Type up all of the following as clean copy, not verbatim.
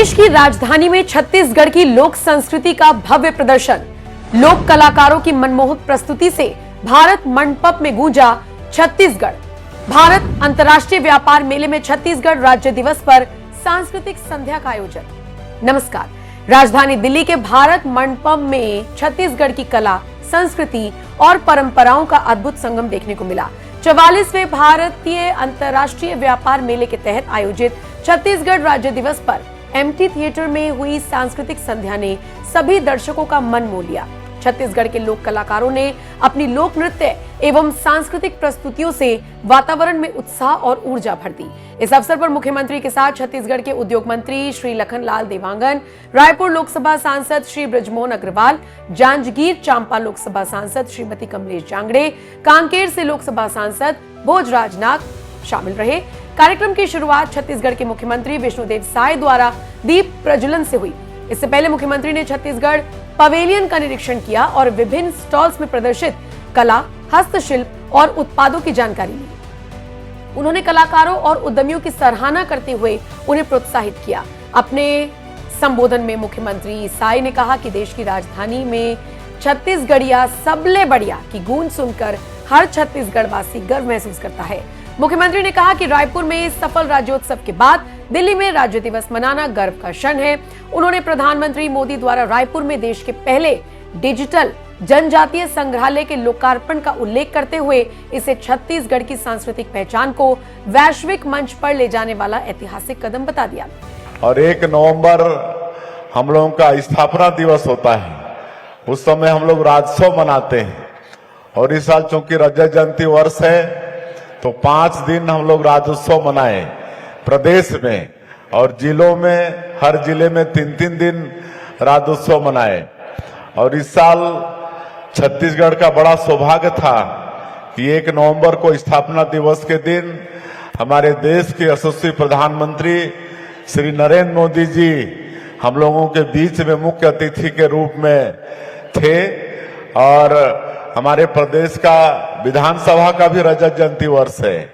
देश की राजधानी में छत्तीसगढ़ की लोक संस्कृति का भव्य प्रदर्शन। लोक कलाकारों की मनमोहक प्रस्तुति से भारत मंडप में गूंजा छत्तीसगढ़। भारत अंतर्राष्ट्रीय व्यापार मेले में छत्तीसगढ़ राज्य दिवस पर सांस्कृतिक संध्या का आयोजन। नमस्कार। राजधानी दिल्ली के भारत मंडपम में छत्तीसगढ़ की कला, संस्कृति और परंपराओं का अद्भुत संगम देखने को मिला। 44वें भारतीय अंतर्राष्ट्रीय व्यापार मेले के तहत आयोजित छत्तीसगढ़ राज्य दिवस पर एमटी थिएटर में हुई सांस्कृतिक संध्या ने सभी दर्शकों का मन मोह लिया। छत्तीसगढ़ के लोक कलाकारों ने अपनी लोक नृत्य एवं सांस्कृतिक प्रस्तुतियों से वातावरण में उत्साह और ऊर्जा भर दी। इस अवसर पर मुख्यमंत्री के साथ छत्तीसगढ़ के उद्योग मंत्री श्री लखनलाल देवांगन, रायपुर लोकसभा सांसद श्री बृजमोहन अग्रवाल, जांजगीर चांपा लोकसभा सांसद श्रीमती कमलेश जांगड़े, कांकेर से लोकसभा सांसद भोजराज नाग शामिल रहे। कार्यक्रम की शुरुआत छत्तीसगढ़ के मुख्यमंत्री विष्णुदेव साय द्वारा दीप प्रज्वलन से हुई। इससे पहले मुख्यमंत्री ने छत्तीसगढ़ पवेलियन का निरीक्षण किया और विभिन्न स्टॉल्स में प्रदर्शित कला, हस्तशिल्प और उत्पादों की जानकारी ली। उन्होंने कलाकारों और उद्यमियों की सराहना करते हुए उन्हें प्रोत्साहित किया। अपने संबोधन में मुख्यमंत्री साय ने कहा कि देश की राजधानी में छत्तीसगढ़िया सबले बढ़िया की गूंज सुनकर हर छत्तीसगढ़ वासी गर्व महसूस करता है। मुख्यमंत्री ने कहा कि रायपुर में सफल राज्योत्सव के बाद दिल्ली में राज्य दिवस मनाना गर्व का क्षण है। उन्होंने प्रधानमंत्री मोदी द्वारा रायपुर में देश के पहले डिजिटल जनजातीय संग्रहालय के लोकार्पण का उल्लेख करते हुए इसे छत्तीसगढ़ की सांस्कृतिक पहचान को वैश्विक मंच पर ले जाने वाला ऐतिहासिक कदम बता दिया। और 1 नवंबर हम लोगों का स्थापना दिवस होता है, उस समय हम लोग राज्योत्सव मनाते हैं। और इस साल चूंकि रजत जयंती वर्ष है तो 5 दिन हम लोग राज्योत्सव मनाए प्रदेश में, और जिलों में हर जिले में 3-3 दिन राज्योत्सव मनाए। और इस साल छत्तीसगढ़ का बड़ा सौभाग्य था कि 1 नवंबर को स्थापना दिवस के दिन हमारे देश के यशस्वी प्रधानमंत्री श्री नरेंद्र मोदी जी हम लोगों के बीच में मुख्य अतिथि के रूप में थे। और हमारे प्रदेश का विधानसभा का भी रजत जयंती वर्ष है,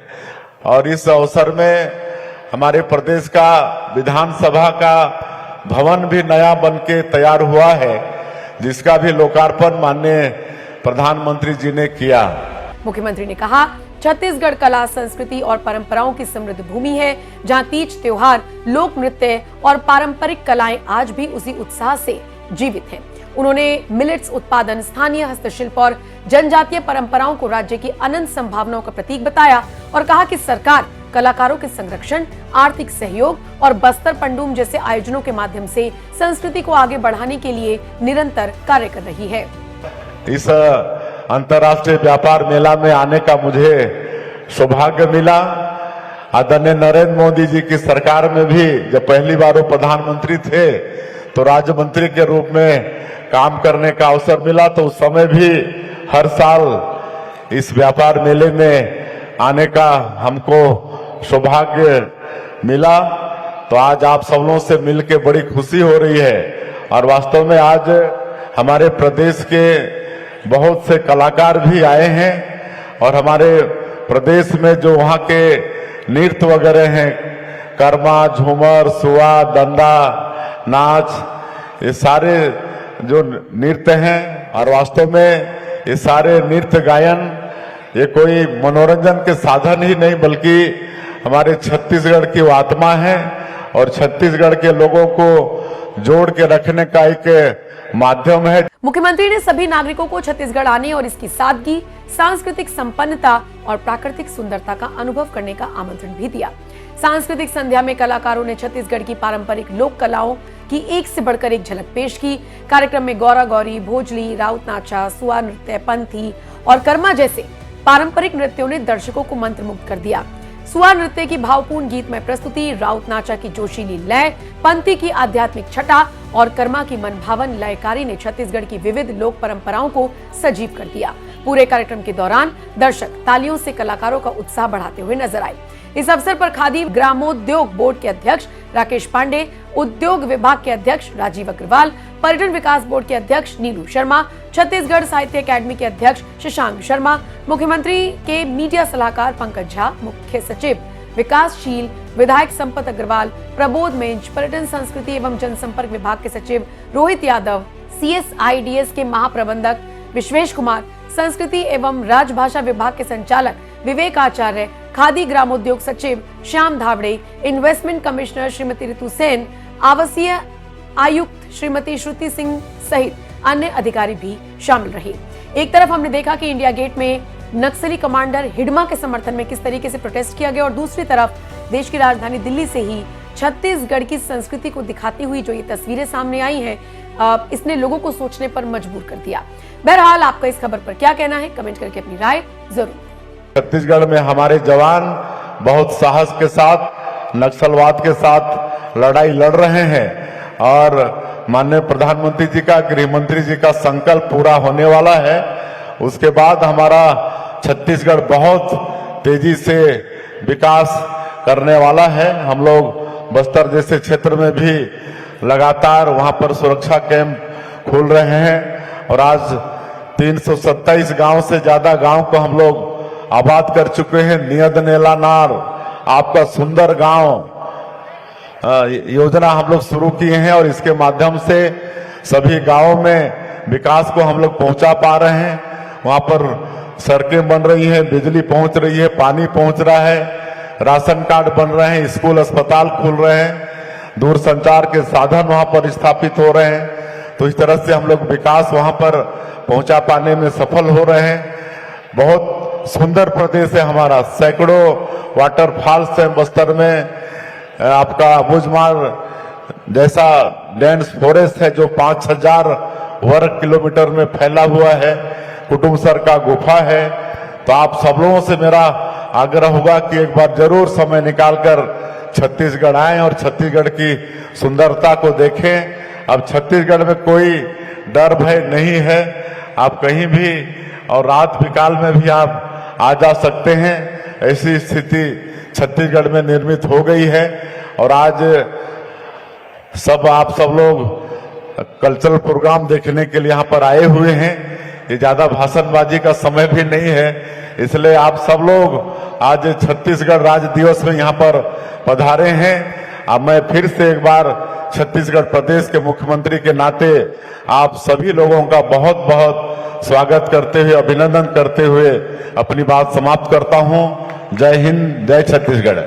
और इस अवसर में हमारे प्रदेश का विधानसभा का भवन भी नया बनके तैयार हुआ है, जिसका भी लोकार्पण माननीय प्रधानमंत्री जी ने किया। मुख्यमंत्री ने कहा, छत्तीसगढ़ कला, संस्कृति और परंपराओं की समृद्ध भूमि है, जहां तीज त्योहार, लोक नृत्य और पारंपरिक कलाएं आज भी उसी उत्साह से जीवित हैं। उन्होंने मिलेट्स उत्पादन, स्थानीय हस्तशिल्प और जनजातीय परंपराओं को राज्य की अनंत संभावनाओं का प्रतीक बताया और कहा कि सरकार कलाकारों के संरक्षण, आर्थिक सहयोग और बस्तर पंडूम जैसे आयोजनों के माध्यम से संस्कृति को आगे बढ़ाने के लिए निरंतर कार्य कर रही है। इस अंतर्राष्ट्रीय व्यापार मेला में आने का मुझे सौभाग्य मिला। आदरणीय नरेंद्र मोदी जी की सरकार में भी जब पहली बार वो प्रधानमंत्री थे तो राज्य मंत्री के रूप में काम करने का अवसर मिला, तो उस समय भी हर साल इस व्यापार मेले में आने का हमको सौभाग्य मिला। तो आज आप सब लोगों से मिलके बड़ी खुशी हो रही है। और वास्तव में आज हमारे प्रदेश के बहुत से कलाकार भी आए हैं, और हमारे प्रदेश में जो वहाँ के नृत्य वगैरह हैं, कर्मा, झूमर, सुआ, दंडा, नाच, ये सारे जो नृत्य हैं, और वास्तव में ये सारे नृत्य गायन ये कोई मनोरंजन के साधन ही नहीं बल्कि हमारे छत्तीसगढ़ की वो आत्मा है, और छत्तीसगढ़ के लोगों को जोड़ के रखने का एक माध्यम है। मुख्यमंत्री ने सभी नागरिकों को छत्तीसगढ़ आने और इसकी सादगी, सांस्कृतिक संपन्नता और प्राकृतिक सुंदरता का अनुभव करने का आमंत्रण भी दिया। सांस्कृतिक संध्या में कलाकारों ने छत्तीसगढ़ की पारंपरिक लोक कलाओं की एक से बढ़कर एक झलक पेश की। कार्यक्रम में गौरा गौरी, भोजली, राउत नाचा, सुआ नृत्य, पंथी और कर्मा जैसे पारंपरिक नृत्यों ने दर्शकों को मंत्रमुग्ध कर दिया। सुआ नृत्य की भावपूर्ण गीतमय प्रस्तुति, राउत नाचा की जोशीली लय, पंथी की आध्यात्मिक छटा और कर्मा की मनभावन लयकारी ने छत्तीसगढ़ की विविध लोक परंपराओं को सजीव कर दिया। पूरे कार्यक्रम के दौरान दर्शक तालियों से कलाकारों का उत्साह बढ़ाते हुए नजर आए। इस अवसर पर खादी ग्रामोद्योग बोर्ड के अध्यक्ष राकेश पांडे, उद्योग विभाग के अध्यक्ष राजीव अग्रवाल, पर्यटन विकास बोर्ड के अध्यक्ष नीलू शर्मा, छत्तीसगढ़ साहित्य अकादमी के अध्यक्ष शशांक शर्मा, मुख्यमंत्री के मीडिया सलाहकार पंकज झा, मुख्य सचिव विकासशील विधायक संपत अग्रवाल, प्रबोध मेंज, पर्यटन संस्कृति एवं जनसंपर्क विभाग के सचिव रोहित यादव, CSIDS के महाप्रबंधक विश्वेश कुमार, संस्कृति एवं राजभाषा विभाग के संचालक विवेक आचार्य, खादी ग्रामोद्योग सचिव श्याम धावड़े, इन्वेस्टमेंट कमिश्नर श्रीमती ऋतु सेन, आवासीय आयुक्त श्रीमती श्रुति सिंह सहित अन्य अधिकारी भी शामिल रहे। एक तरफ हमने देखा कि इंडिया गेट में नक्सली कमांडर हिडमा के समर्थन में किस तरीके से प्रोटेस्ट किया गया और दूसरी तरफ देश की राजधानी दिल्ली से ही छत्तीसगढ़ की संस्कृति को दिखाती हुई जो ये तस्वीरें सामने आई हैं, इसने लोगों को सोचने पर मजबूर कर दिया। बहरहाल आपका इस खबर पर क्या कहना है, कमेंट करके अपनी राय जरूर। छत्तीसगढ़ में हमारे जवान बहुत साहस के साथ नक्सलवाद के साथ लड़ाई लड़ रहे हैं और माननीय प्रधानमंत्री जी का, गृह मंत्री जी का संकल्प पूरा होने वाला है। उसके बाद हमारा छत्तीसगढ़ बहुत तेजी से विकास करने वाला है। हम लोग बस्तर जैसे क्षेत्र में भी लगातार वहां पर सुरक्षा कैंप खोल रहे हैं और आज 327 गांव से ज्यादा गांव को हम लोग आबाद कर चुके हैं। नियद नेला नार आपका सुंदर गांव योजना हम लोग शुरू किए हैं और इसके माध्यम से सभी गांवों में विकास को हम लोग पहुंचा पा रहे हैं। वहां पर सड़कें बन रही हैं, बिजली पहुंच रही है, पानी पहुंच रहा है, राशन कार्ड बन रहे हैं, स्कूल अस्पताल खुल रहे हैं, दूर संचार के साधन वहां पर स्थापित हो रहे हैं। तो इस तरह से हम लोग विकास वहां पर पहुंचा पाने में सफल हो रहे हैं। बहुत सुंदर प्रदेश है हमारा, सैकड़ों वाटरफॉल्स है बस्तर में। आपका बुझमार जैसा डेंस फॉरेस्ट है जो 5000 वर्ग किलोमीटर में फैला हुआ है। कुटुमसर का गुफा है। तो आप सब लोगों से मेरा आग्रह होगा कि एक बार जरूर समय निकालकर छत्तीसगढ़ आएं और छत्तीसगढ़ की सुंदरता को देखें। अब छत्तीसगढ़ में कोई डर भय नहीं है, आप कहीं भी और रात विकाल में भी आप आ जा सकते हैं। ऐसी स्थिति छत्तीसगढ़ में निर्मित हो गई है और आज आप सब लोग कल्चरल प्रोग्राम देखने के लिए यहाँ पर आए हुए हैं। ये ज्यादा भाषणबाजी का समय भी नहीं है, इसलिए आप सब लोग आज छत्तीसगढ़ राज्य दिवस में यहाँ पर पधारे हैं। अब मैं फिर से एक बार छत्तीसगढ़ प्रदेश के मुख्यमंत्री के नाते आप सभी लोगों का बहुत बहुत स्वागत करते हुए, अभिनंदन करते हुए अपनी बात समाप्त करता हूँ। जय हिंद, जय छत्तीसगढ़।